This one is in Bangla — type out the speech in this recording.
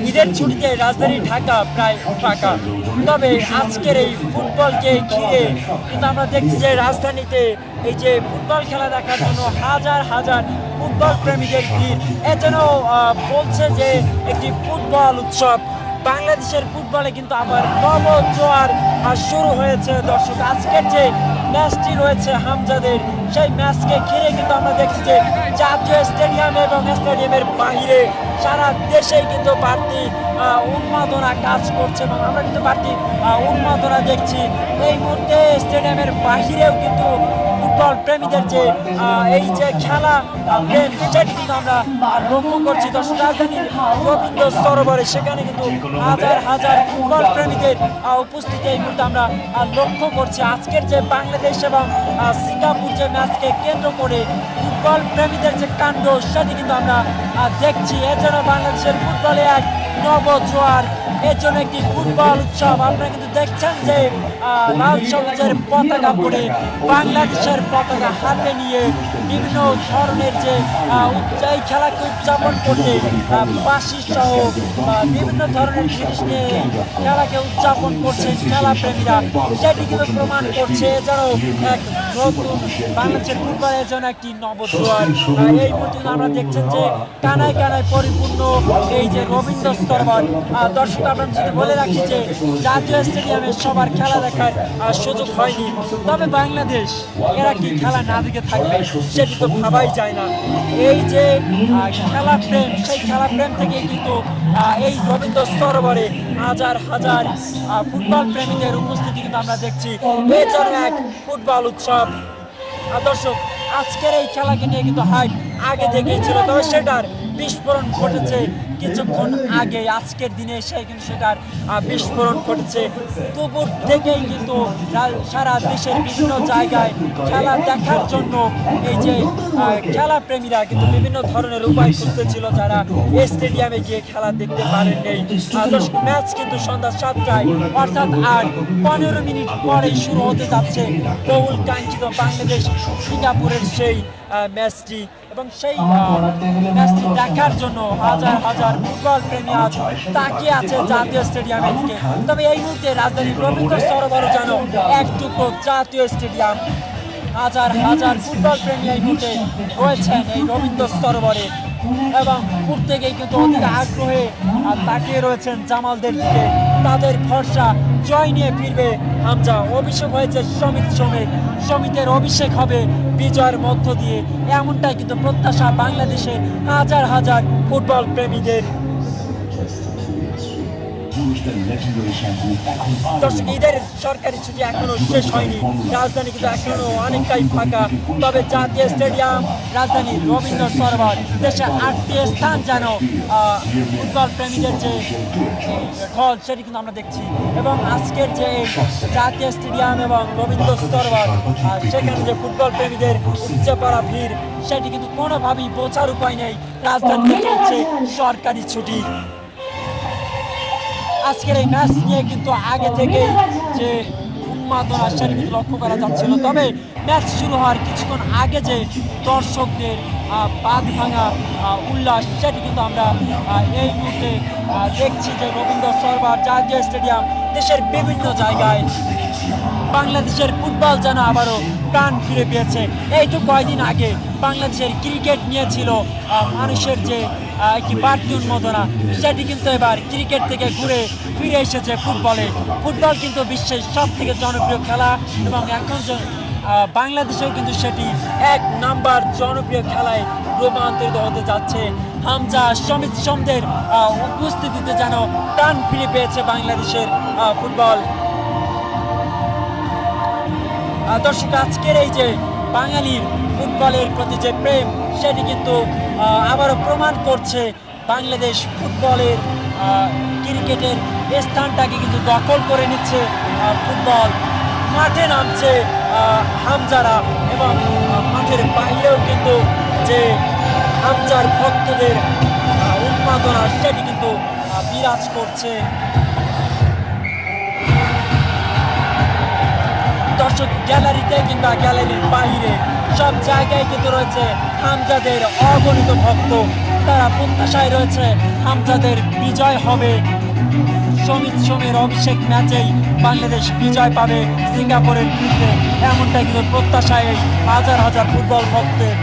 ঈদের ছুটিতে রাজধানী ঢাকা প্রায় ফাঁকা। তবে আজকের এই ফুটবলকে ঘিরে কিন্তু আমরা দেখছি যে রাজধানীতে এই যে ফুটবল খেলা দেখার জন্য হাজার হাজার ফুটবল প্রেমীদের ভিড়। এ যেন বলছে যে একটি ফুটবল উৎসব। বাংলাদেশের ফুটবলে কিন্তু আবার নব জোয়ার শুরু হয়েছে। দর্শক, আজকের যে ম্যাচটি রয়েছে হামজাদের, সেই ম্যাচকে ঘিরে কিন্তু আমরা দেখছি যে জাতীয় স্টেডিয়াম এবং স্টেডিয়ামের বাহিরে সারা দেশেই কিন্তু বাড়তি উন্মাদনা কাজ করছে এবং আমরা কিন্তু বাড়তি উন্মাদনা দেখছি। এই মুহূর্তে স্টেডিয়ামের বাহিরেও কিন্তু ফুটবল প্রেমীদের যে এই যে খেলা প্রেম, সেটি কিন্তু আমরা লক্ষ্য করছি। দর্শক, রাজধানীর রবীন্দ্র সরোবরে সেখানে কিন্তু হাজার হাজার ফুটবল প্রেমীদের উপস্থিতি এই মুহূর্তে আমরা লক্ষ্য করছি। আজকের যে বাংলাদেশ এবং সিঙ্গাপুর যে ম্যাচকে কেন্দ্র করে ফুটবল প্রেমীদের যে কাণ্ড, সেটি কিন্তু আমরা দেখছি। এর জন্য বাংলাদেশের ফুটবলে এক নবজোয়ার, এর জন্য একটি ফুটবল উৎসব। আপনারা কিন্তু দেখছেন যে লাল সবুজের পতাকা পরে বাংলাদেশের পতাকা হাতে নিয়ে বিভিন্ন ধরনের যে এই খেলাকে উদযাপন করতে বাঁশি সহ বিভিন্ন ধরনের জিনিস নিয়ে খেলাকে উদযাপন করছে খেলাপ্রেমীরা। সেটি কিন্তু প্রমাণ করছে যেন এক নতুন বাংলাদেশের ফুটবলের জন্য একটি নবজোয়ার। এই মুহূর্তে আমরা দেখছেন যে কানায় কানায় পরিপূর্ণ এই যে রবীন্দ্র সরোবর। দর্শক, আমরা যদি বলে রাখি যে জাতীয় স্টেডিয়ামে সবার খেলা দেখার সুযোগ হয়নি, তবে বাংলাদেশ এরা কি খেলা না দেখে থাকবে সেটি তো ভাবাই যায় না। এই যে খেলা প্রেম, সেই খেলা প্রেম থেকে কিন্তু এই রবীন্দ্র সরোবরে হাজার হাজার ফুটবল প্রেমীদের উপস্থিতি কিন্তু আমরা দেখছি। এই জন্য এক ফুটবল উৎসব। দর্শক, আজকের এই খেলাকে নিয়ে কিন্তু হাইপ আগে থেকেই ছিল, তবে সেটার বিস্ফোরণ ঘটেছে কিছুক্ষণ আগে। আজকের দিনে এসে কিন্তু সেটার বিস্ফোরণ ঘটেছে। দুপুর থেকেই কিন্তু সারা দেশের বিভিন্ন জায়গায় খেলা দেখার জন্য এই যে খেলা প্রেমীরা কিন্তু বিভিন্ন ধরনের উপায় খুঁজতেছিল, যারা স্টেডিয়ামে গিয়ে খেলা দেখতে পারেননি। ম্যাচ কিন্তু সন্ধ্যা 7টায় অর্থাৎ আর 15 মিনিট পরেই শুরু হতে যাচ্ছে বহুল কাঙ্ক্ষিত বাংলাদেশ সিঙ্গাপুরের সেই ম্যাচটি। এবং সেই ম্যাচটি দেখার জন্য হাজার হাজার ফুটবল প্রেমী আজ তাকিয়ে আছে জাতীয় স্টেডিয়ামের দিকে। তবে এই মুহূর্তে রাজধানীর রবীন্দ্র সরোবর যেন একটুকু জাতীয় স্টেডিয়াম। হাজার হাজার ফুটবল প্রেমী এই মুহূর্তে রয়েছেন এই রবীন্দ্র সরোবরে এবং প্রত্যেকেই কিন্তু অধিক আগ্রহে তাকিয়ে রয়েছেন জামালদের দিকে। তাদের ভরসা জয় নিয়ে ফিরবে হামজা। অভিষেক হয়েছে সমিতের অভিষেক হবে বিজয়ের মধ্য দিয়ে, এমনটাই কিন্তু প্রত্যাশা বাংলাদেশের হাজার হাজার ফুটবল প্রেমীদের। দর্শক, ঈদের সরকারি ছুটি এখনো শেষ হয়নি, রাজধানী কিন্তু এখনো অনেকটাই ফাঁকা। তবে জাতীয় স্টেডিয়াম, রাজধানীর রবীন্দ্র সরোবর, দেশে 8টি স্থান যেন ফুটবল প্রেমীদের যে ঢল, সেটি কিন্তু আমরা দেখছি। এবং আজকের যে জাতীয় স্টেডিয়াম এবং রবীন্দ্র সরোবর, সেখানে যে ফুটবল প্রেমীদের উপচে পড়া ভিড়, সেটি কিন্তু কোনোভাবেই বোঝার উপায় নেই। রাজধানীতে চলছে সরকারি ছুটি। আজকের এই ম্যাচ নিয়ে কিন্তু আগে থেকেই যে উন্মাদনা, সেটি কিন্তু লক্ষ্য করা যাচ্ছিল। তবে ম্যাচ শুরু হওয়ার কিছুক্ষণ আগে যে দর্শকদের বাঁধ ভাঙা উল্লাস, সেটি কিন্তু আমরা এই মুহূর্তে দেখছি যে রবীন্দ্র সরোবর, জাতীয় স্টেডিয়াম, দেশের বিভিন্ন জায়গায় বাংলাদেশের ফুটবল যেন আবারও প্রাণ ফিরে পেয়েছে। এই তো কয়েকদিন আগে বাংলাদেশের ক্রিকেট নিয়েছিল মানুষের যে একটি বাড়তি উন্মাদনা, সেটি কিন্তু এবার ক্রিকেট থেকে ঘুরে ফিরে এসেছে ফুটবলে। ফুটবল কিন্তু বিশ্বের সব থেকে জনপ্রিয় খেলা এবং এখন বাংলাদেশেও কিন্তু সেটি 1 নাম্বার জনপ্রিয় খেলায় রূপান্তরিত হতে যাচ্ছে। হামজা, সমদের উপস্থিতিতে যেন প্রাণ ফিরে পেয়েছে বাংলাদেশের ফুটবল। দর্শক, আজকের এই যে বাঙালির ফুটবলের প্রতি যে প্রেম, সেটি কিন্তু আবারও প্রমাণ করছে বাংলাদেশ ফুটবলের ক্রিকেটের স্থানটাকে কিন্তু দখল করে নিচ্ছে ফুটবল। মাঠে নামছে হামজারা এবং মাঠের বাইরেও কিন্তু যে হামজার ভক্তদের উন্মাদনা, সেটি কিন্তু বিরাজ করছে। দর্শক, গ্যালারিতে কিংবা গ্যালারির বাইরে সব জায়গায় কিন্তু রয়েছে হামজাদের অগণিত ভক্ত। তারা প্রত্যাশায় রয়েছে হামজাদের বিজয় হবে। সমিত সোমের অভিষেক ম্যাচেই বাংলাদেশ বিজয় পাবে সিঙ্গাপুরের বিরুদ্ধে, এমনটাই কিন্তু প্রত্যাশায় হাজার হাজার ফুটবল ভক্তের।